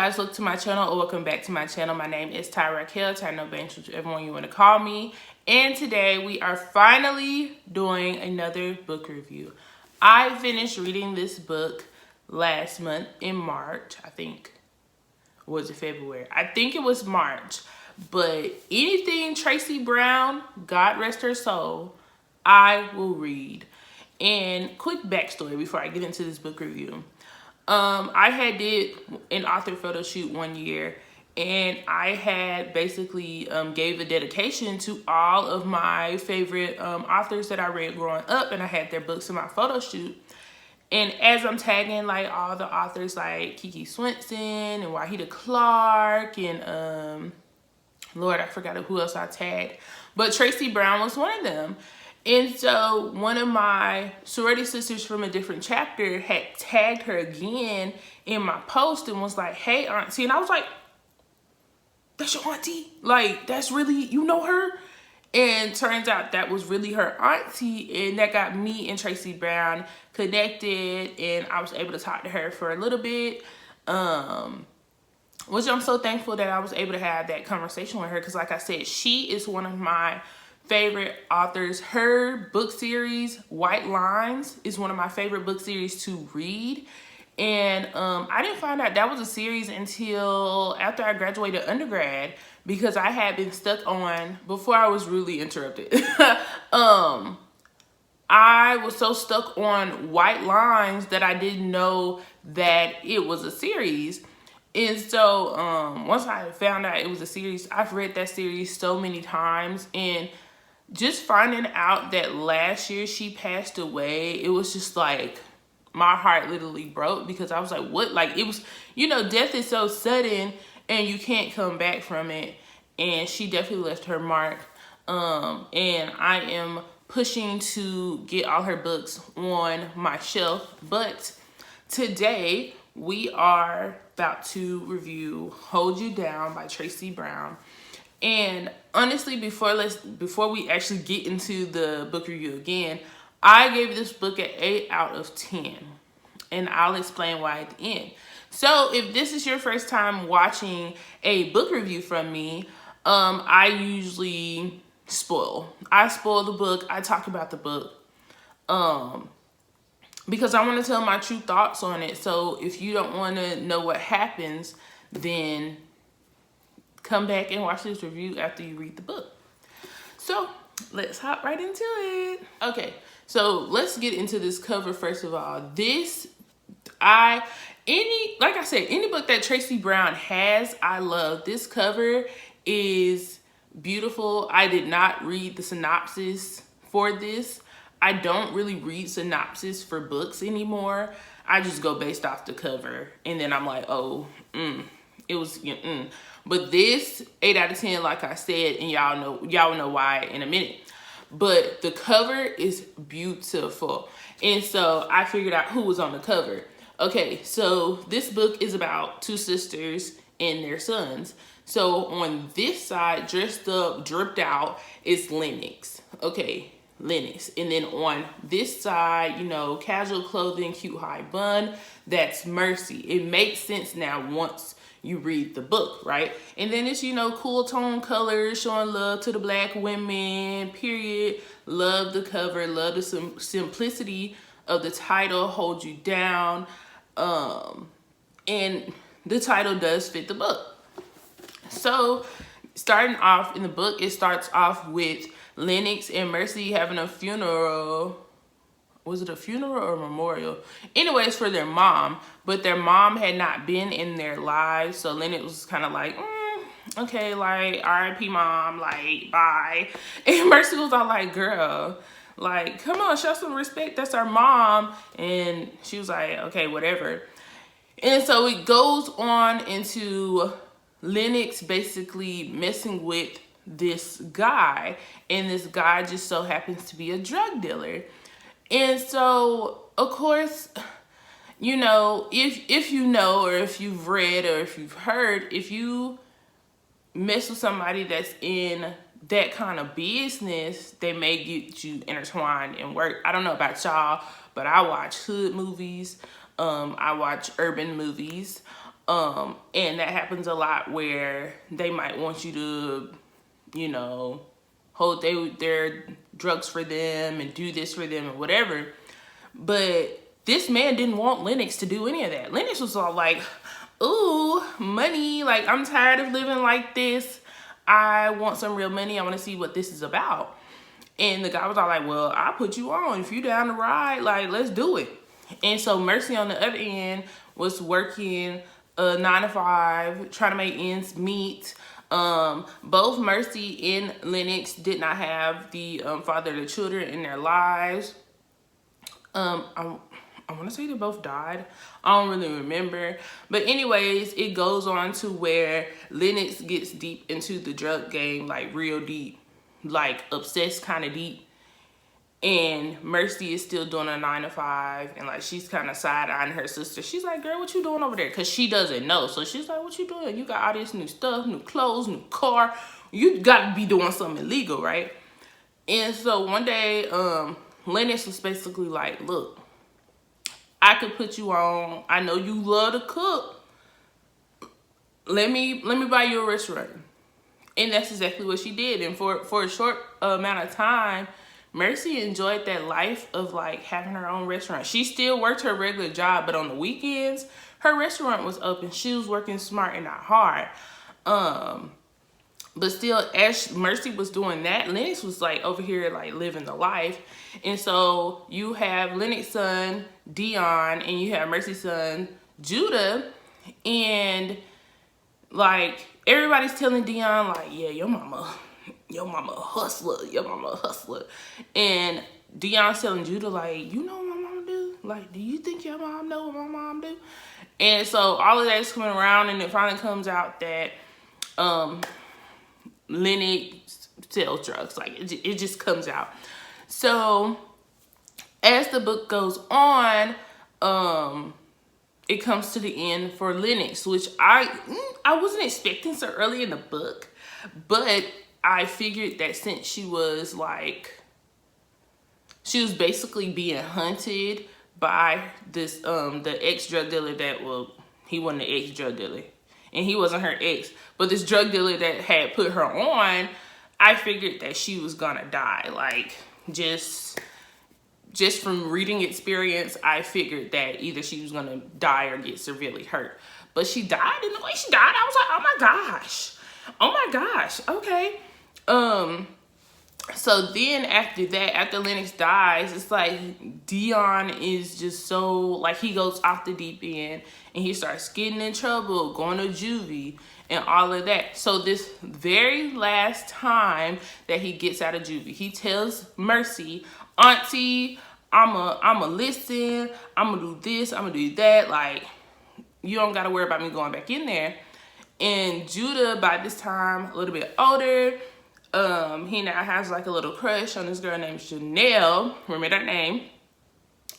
guys, look to my channel or welcome back to my channel. My name is tyranobanks, whichever one you want to call me. And today we are finally doing another book review. I finished reading this book last month in March. I think, was it February? I think it was March. But anything Tracy Brown, God rest her soul, I will read. And quick backstory before I get into this book review. I had did an author photo shoot one year, and I had basically gave a dedication to all of my favorite authors that I read growing up, and I had their books in my photo shoot. And as I'm tagging like all the authors like Kiki Swenson and Wahida Clark and Lord, I forgot who else I tagged, but Tracy Brown was one of them. And so one of my sorority sisters from a different chapter had tagged her again in my post and was like, "Hey, auntie." And I was like, "That's your auntie? Like, that's really, you know her?" And turns out that was really her auntie. And that got me and Tracy Brown connected. And I was able to talk to her for a little bit. Which I'm so thankful that I was able to have that conversation with her. Because like I said, she is one of my favorite authors. Her book series, White Lines, is one of my favorite book series to read. And I didn't find out that was a series until after I graduated undergrad, because I had been stuck on, before I was really interrupted, I was so stuck on White Lines that I didn't know that it was a series. And so once I found out it was a series, I've read that series so many times. And just finding out that last year she passed away, it was just like, my heart literally broke, because I was like, what? Like, it was, you know, death is so sudden and you can't come back from it. And she definitely left her mark. And I am pushing to get all her books on my shelf. But today we are about to review Hold You Down by Tracy Brown. And honestly, before we actually get into the book review again, I gave this book an 8 out of 10. And I'll explain why at the end. So if this is your first time watching a book review from me, I usually spoil. I spoil the book. I talk about the book. Because I want to tell my true thoughts on it. So if you don't want to know what happens, then come back and watch this review after you read the book. So let's hop right into it. Okay, so let's get into this cover first of all. Like I said, any book that Tracy Brown has, I love. This cover is beautiful. I did not read the synopsis for this. I don't really read synopsis for books anymore. I just go based off the cover. And then I'm like, oh, it was, But this 8 out of 10, like I said, and y'all will know why in a minute. But the cover is beautiful. And so I figured out who was on the cover. Okay, so this book is about two sisters and their sons. So on this side, dressed up, dripped out, is Lennox. Okay, Lennox. And then on this side, you know, casual clothing, cute high bun, that's Mercy. It makes sense now once you read the book, right? And then it's, you know, cool tone colors, showing love to the black women, period. Love the cover, love the simplicity of the title, Hold You Down. And the title does fit the book. So starting off in the book, it starts off with Lennox and Mercy having a funeral. Was it a funeral or a memorial? Anyways, for their mom. But their mom had not been in their lives. So Lennox was kind of like, okay, like, R.I.P. mom, like, bye. And Mercy was all like, girl, like, come on, show some respect. That's our mom. And she was like, okay, whatever. And so it goes on into Lennox basically messing with this guy. And this guy just so happens to be a drug dealer. And so, of course, you know, if you know, or if you've read, or if you've heard, if you mess with somebody that's in that kind of business, they may get you intertwined in work. I don't know about y'all, but I watch hood movies. I watch urban movies. And that happens a lot where they might want you to, you know, hold their drugs for them and do this for them and whatever. But this man didn't want Lennox to do any of that. Lennox was all like, ooh, money. Like, I'm tired of living like this. I want some real money. I want to see what this is about. And the guy was all like, well, I'll put you on. If you down to ride, like, let's do it. And so Mercy on the other end was working 9 to 5, trying to make ends meet. Both Mercy and Lennox did not have the father of the children in their lives. I want to say they both died. I don't really remember. But anyways, it goes on to where Lennox gets deep into the drug game, like real deep, like obsessed kind of deep. And Mercy is still doing a 9 to 5, and like she's kind of side-eyeing her sister. She's like, girl, what you doing over there? Because she doesn't know. So she's like, what you doing? You got all this new stuff, new clothes, new car. You got to be doing something illegal, right? And so one day, Lennox was basically like, look, I could put you on. I know you love to cook. Let me buy you a restaurant. And that's exactly what she did. And for a short amount of time, Mercy enjoyed that life of like having her own restaurant. She still worked her regular job, but on the weekends, her restaurant was open. She was working smart and not hard. But still, as Mercy was doing that, Lennox was like over here like living the life. And so you have Lennox's son, Dion, and you have Mercy's son, Judah. And like everybody's telling Dion like, yeah, your mama a hustler, your mama a hustler. And Dion's telling Judah like, you know what my mama do? Like, do you think your mom know what my mom do? And so all of that is coming around, and it finally comes out that Lennox sells drugs. Like, it just comes out. So as the book goes on, it comes to the end for Lennox, which I wasn't expecting so early in the book, but I figured that since she was basically being hunted by this the ex drug dealer that, well, he wasn't the ex drug dealer and he wasn't her ex, but this drug dealer that had put her on, I figured that she was gonna die. Like, just from reading experience, I figured that either she was gonna die or get severely hurt. But she died, and the way she died, I was like, oh my gosh, okay. So then after that, after Lennox dies, it's like Dion is just so, like, he goes off the deep end and he starts getting in trouble, going to juvie and all of that. So this very last time that he gets out of juvie, he tells Mercy, Auntie, I'ma listen, I'ma do this, I'ma do that. Like, you don't gotta worry about me going back in there. And Judah, by this time, a little bit older, he now has like a little crush on this girl named Chanel. Remember that name?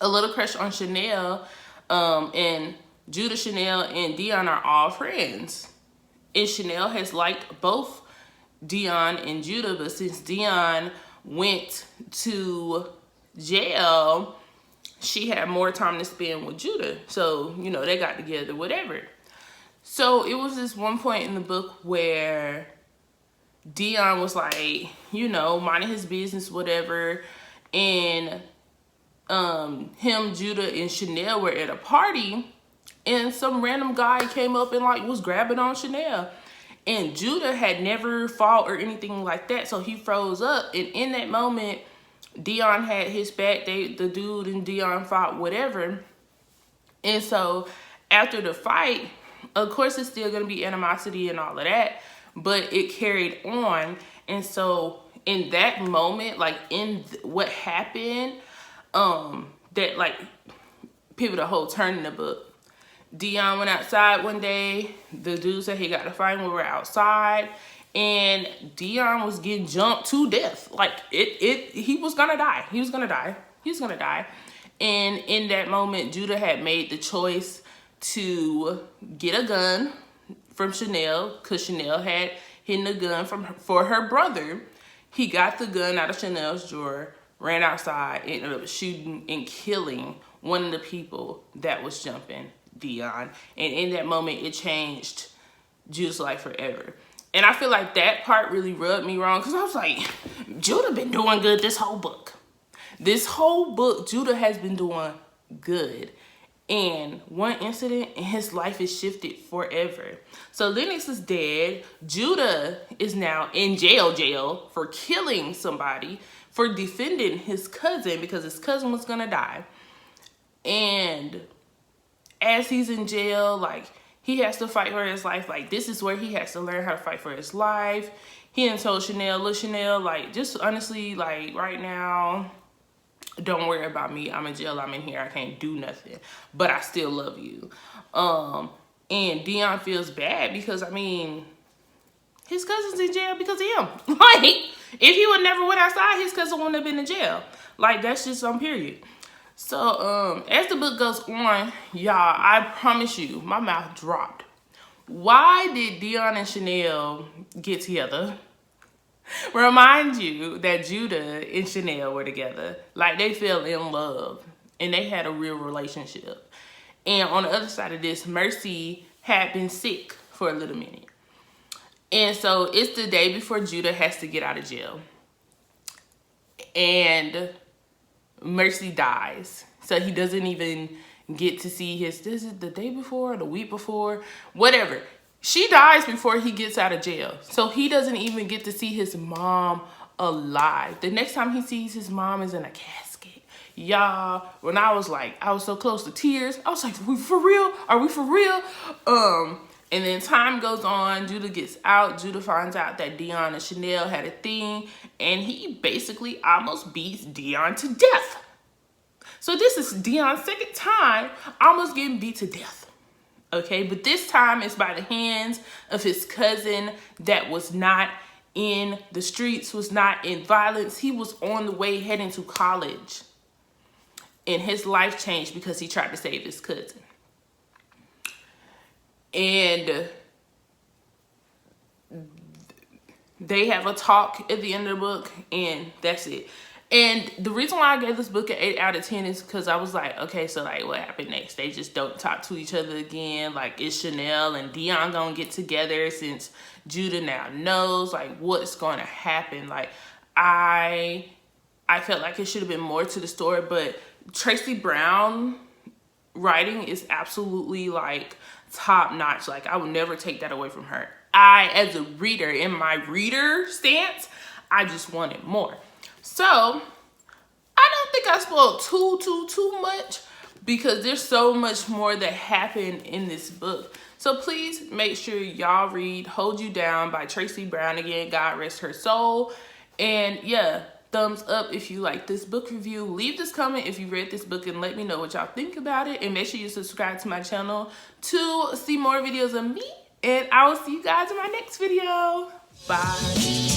A little crush on Chanel. And Judah, Chanel, and Dion are all friends. And Chanel has liked both Dion and Judah, but since Dion went to jail, she had more time to spend with Judah. So, you know, they got together, whatever. So it was this one point in the book where Dion was like, you know, minding his business, whatever. And him, Judah, and Chanel were at a party. And some random guy came up and like was grabbing on Chanel. And Judah had never fought or anything like that. So he froze up. And in that moment, Dion had his back. The dude and Dion fought, whatever. And so after the fight, of course, it's still going to be animosity and all of that. But it carried on. And so in that moment, like in what happened, that like pivoted a whole turn in the book. Dion went outside one day. The dude said he got to fight when we were outside. And Dion was getting jumped to death. Like, he was going to die. He was going to die. And in that moment, Judah had made the choice to get a gun from Chanel, because Chanel had hidden a gun for her brother. He got the gun out of Chanel's drawer, ran outside, and ended up shooting and killing one of the people that was jumping Dion. And in that moment, it changed Judah's life forever. And I feel like that part really rubbed me wrong, because I was like, Judah been doing good this whole book. This whole book, Judah has been doing good. And one incident, and his life is shifted forever. So Lennox is dead. Judah is now in jail for killing somebody, for defending his cousin, because his cousin was gonna die. And as he's in jail, like, he has to fight for his life. Like, this is where he has to learn how to fight for his life. He done told Chanel, look, Chanel, like, just honestly, like, right now, don't worry about me. I'm in jail. I'm in here. I can't do nothing. But I still love you. And Dion feels bad because, I mean, his cousin's in jail because of him. Like, if he would never went outside, his cousin wouldn't have been in jail. Like, that's just on period. So, as the book goes on, y'all, I promise you, my mouth dropped. Why did Dion and Chanel get together? Remind you that Judah and Chanel were together. Like, they fell in love. And they had a real relationship. And on the other side of this, Mercy had been sick for a little minute. And so, it's the day before Judah has to get out of jail. And Mercy dies. So he doesn't even get to see his, is it the day before, the week before, whatever. She dies before he gets out of jail. So he doesn't even get to see his mom alive. The next time he sees his mom is in a casket. Y'all, when I was so close to tears, I was like, we for real? Are we for real? And then time goes on, Judah gets out, Judah finds out that Dion and Chanel had a thing, and he basically almost beats Dion to death. So this is Dion's second time almost getting beat to death. Okay, but this time it's by the hands of his cousin that was not in the streets, was not in violence. He was on the way heading to college. And his life changed because he tried to save his cousin. And they have a talk at the end of the book, and that's it. And the reason why I gave this book an 8 out of 10 is because I was like, okay, so like what happened next? They just don't talk to each other again. Like, is Chanel and Dion gonna get together since Judah now knows like what's gonna happen? Like, I felt like it should have been more to the story, but Tracy Brown writing is absolutely like top notch. Like, I would never take that away from her. I, as a reader, in my reader stance, I just wanted more. So, I don't think I spoiled too much because there's so much more that happened in this book. So please make sure y'all read Hold You Down by Tracy Brown. Again, God rest her soul. And yeah, thumbs up if you like this book review. Leave this comment if you read this book and let me know what y'all think about it. And make sure you subscribe to my channel to see more videos of me. And I will see you guys in my next video. Bye.